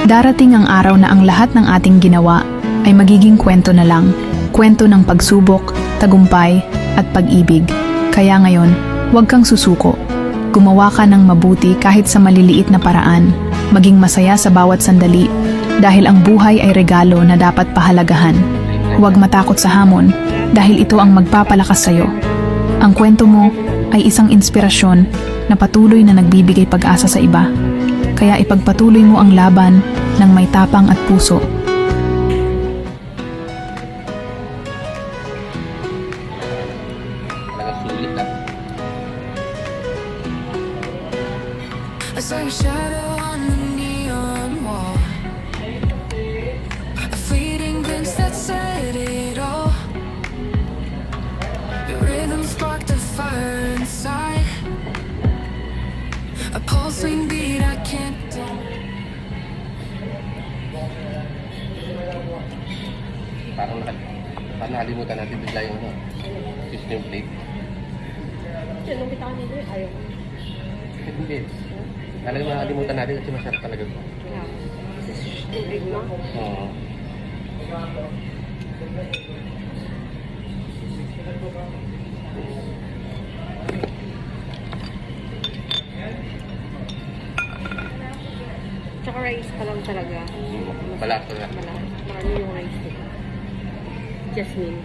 Darating ang araw na ang lahat ng ating ginawa ay magiging kwento na lang. Kwento ng pagsubok, tagumpay, at pag-ibig. Kaya ngayon, huwag kang susuko. Gumawa ka ng mabuti kahit sa maliliit na paraan. Maging masaya sa bawat sandali dahil ang buhay ay regalo na dapat pahalagahan. Huwag matakot sa hamon dahil ito ang magpapalakas sa'yo. Ang kwento mo ay isang inspirasyon na patuloy na nagbibigay pag-asa sa iba. Kaya ipagpatuloy mo ang laban ng may tapang at puso. I saw your shadow on the neon wall, a fleeting glimpse that said it all. Your rhythm sparked a fire inside, a pulsing beat I can't deny. Parang nakalimutan natin bigla yung system plate. Nung kita kanina, ayaw ko. Hindi. Talagang nakalimutan natin kasi masarap talaga ito. Tubig mo? Oo. Tsaka rice pa lang talaga. Balasa na. Marami yung rice eh. Jasmine.